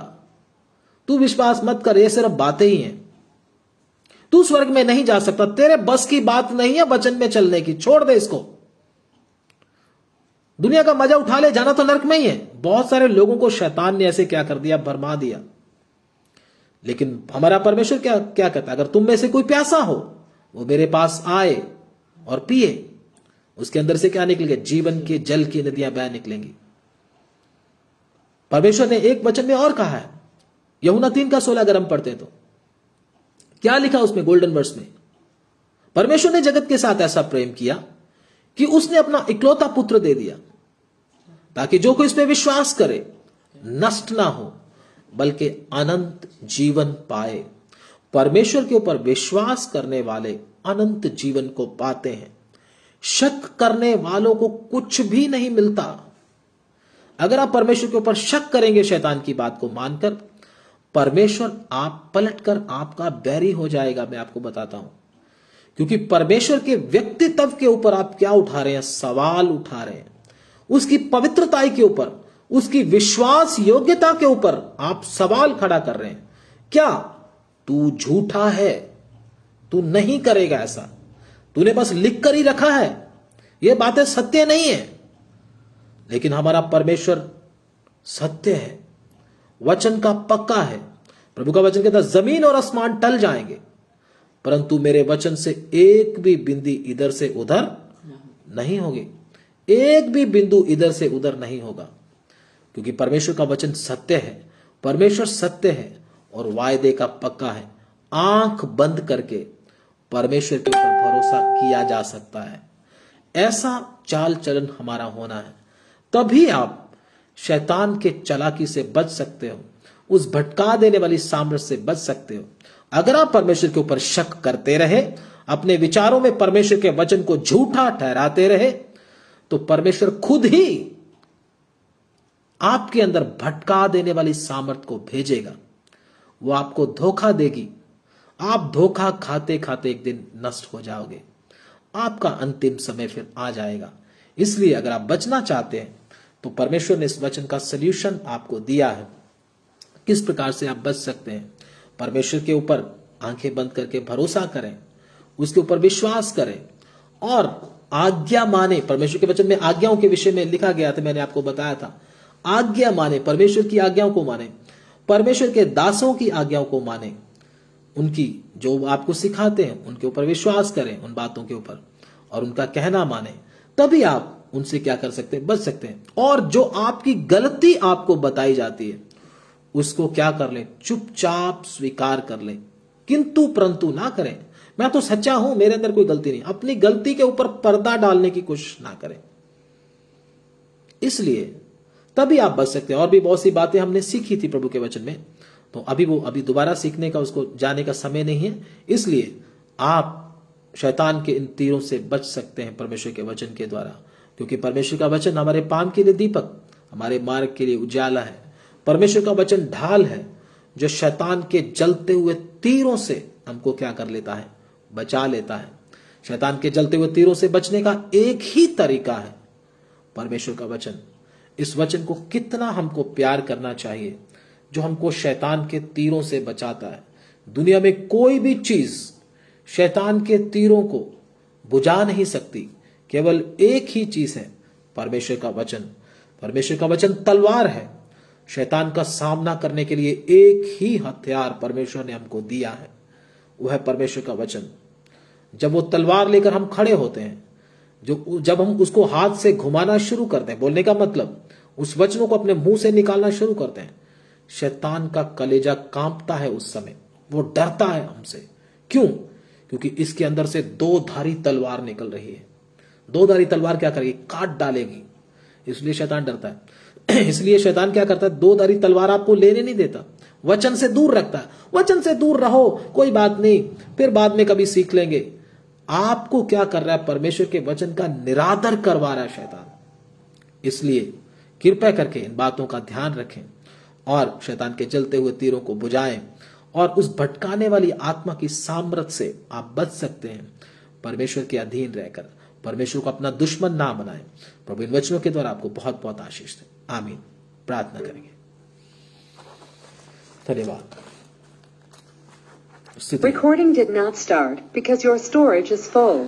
तू विश्वास मत कर, ये सिर्फ बातें ही हैं, तू स्वर्ग में नहीं जा सकता, तेरे बस की बात नहीं है वचन में चलने की, छोड़ दे इसको, दुनिया का मजा उठा ले, जाना तो नरक में ही है। बहुत सारे लोगों को शैतान ने ऐसे क्या कर दिया, भरमा दिया। लेकिन हमारा परमेश्वर क्या क्या कहता है, अगर तुम में से कोई प्यासा हो वो मेरे पास आए और पिए, उसके अंदर से क्या निकलेगा, जीवन के जल की नदियां बह निकलेंगी। परमेश्वर ने एक वचन में और कहा है, यूहन्ना 3:16 अगर हम पढ़ते तो क्या लिखा उसमें गोल्डन वर्स में, परमेश्वर ने जगत के साथ ऐसा प्रेम किया कि उसने अपना इकलौता पुत्र दे दिया ताकि जो कोई इस पे विश्वास करे नष्ट ना हो बल्कि अनंत जीवन पाए। परमेश्वर के ऊपर विश्वास करने वाले अनंत जीवन को पाते हैं। शक करने वालों को कुछ भी नहीं मिलता। अगर आप परमेश्वर के ऊपर शक करेंगे शैतान की बात को मानकर, परमेश्वर आप पलटकर आपका बैरी हो जाएगा। मैं आपको बताता हूं, क्योंकि परमेश्वर के व्यक्तित्व के ऊपर आप क्या उठा रहे हैं, सवाल उठा रहे हैं। उसकी पवित्रता के ऊपर, उसकी विश्वास योग्यता के ऊपर आप सवाल खड़ा कर रहे हैं। क्या तू झूठा है, तू नहीं करेगा ऐसा, तूने बस लिख कर ही रखा है, ये बातें सत्य नहीं है। लेकिन हमारा परमेश्वर सत्य है, वचन का पक्का है। प्रभु का वचन कहता है जमीन और आसमान टल जाएंगे परंतु मेरे वचन से एक भी बिंदी इधर से उधर नहीं होगी, एक भी बिंदु इधर से उधर नहीं होगा, क्योंकि परमेश्वर का वचन सत्य है। परमेश्वर सत्य है और वायदे का पक्का है। आंख बंद करके परमेश्वर के ऊपर भरोसा किया जा सकता है। ऐसा चाल चलन हमारा होना है, तभी आप शैतान के चालाकी से बच सकते हो, उस भटका देने वाली सामर्थ्य से बच सकते हो। अगर आप परमेश्वर के ऊपर शक करते रहे, अपने विचारों में परमेश्वर के वचन को झूठा ठहराते रहे, तो परमेश्वर खुद ही आपके अंदर भटका देने वाली सामर्थ्य को भेजेगा। वो आपको धोखा देगी। आप धोखा खाते खाते एक दिन नष्ट हो जाओगे। आपका अंतिम समय फिर आ जाएगा। इसलिए अगर आप बचना चाहते हैं तो परमेश्वर ने इस वचन का सल्यूशन आपको दिया है, किस प्रकार से आप बच सकते हैं। परमेश्वर के ऊपर आंखें बंद करके भरोसा करें, उसके ऊपर विश्वास करें और आज्ञा माने। परमेश्वर के वचन में आज्ञाओं के विषय में लिखा गया था, मैंने आपको बताया था। आज्ञा माने, परमेश्वर की आज्ञाओं को माने, परमेश्वर के दासों की आज्ञाओं को माने, उनकी जो आपको सिखाते हैं उनके ऊपर विश्वास करें, उन बातों के ऊपर, और उनका कहना माने। तभी आप उनसे क्या कर सकते हैं, बच सकते हैं। और जो आपकी गलती आपको बताई जाती है उसको क्या कर लें, चुपचाप स्वीकार कर लें, किंतु परंतु ना करें। मैं तो सच्चा हूं, मेरे अंदर कोई गलती नहीं। अपनी गलती के ऊपर पर्दा डालने की कोशिश ना करें। इसलिए तभी आप बच सकते हैं। और भी बहुत सी बातें हमने सीखी थी प्रभु के वचन में, तो अभी दोबारा सीखने का, उसको जाने का समय नहीं है। इसलिए आप शैतान के इन तीरों से बच सकते हैं परमेश्वर के वचन के द्वारा, क्योंकि परमेश्वर का वचन हमारे पांव के लिए दीपक, हमारे मार्ग के लिए उजाला है। परमेश्वर का वचन ढाल है जो शैतान के जलते हुए तीरों से हमको क्या कर लेता है, बचा लेता है। शैतान के जलते हुए तीरों से बचने का एक ही तरीका है, परमेश्वर का वचन। इस वचन को कितना हमको प्यार करना चाहिए, जो हमको शैतान के तीरों से बचाता है। दुनिया में कोई भी चीज शैतान के तीरों को बुझा नहीं सकती, केवल एक ही चीज है, परमेश्वर का वचन। परमेश्वर का वचन तलवार है। शैतान का सामना करने के लिए एक ही हथियार परमेश्वर ने हमको दिया है, वह है परमेश्वर का वचन। जब वो तलवार लेकर हम खड़े होते हैं, जब हम उसको हाथ से घुमाना शुरू करते हैं, बोलने का मतलब उस वचनों को अपने मुंह से निकालना शुरू करते हैं, शैतान का कलेजा कांपता है। उस समय वो डरता है हमसे। क्यों? क्योंकि इसके अंदर से दो धारी तलवार निकल रही है। दो धारी तलवार क्या करेगी? काट डालेगी। इसलिए शैतान डरता है। इसलिए शैतान क्या करता है? दो धारी तलवार आपको लेने नहीं देता, वचन से दूर रखता है। वचन से दूर रहो, कोई बात नहीं, फिर बाद में कभी सीख लेंगे। आपको क्या कर रहा है? परमेश्वर के वचन का निरादर करवा रहा है शैतान। इसलिए कृपया करके इन बातों का ध्यान रखें और शैतान के जलते हुए तीरों को बुझाएं और उस भटकाने वाली आत्मा की सामर्थ्य से आप बच सकते हैं। परमेश्वर के अधीन रहकर परमेश्वर को अपना दुश्मन ना बनाएं। प्रभु इन वचनों के द्वारा आपको बहुत बहुत आशीष दे। आमीन। प्रार्थना करेंगे। धन्यवाद। Recording did not start because your storage is full.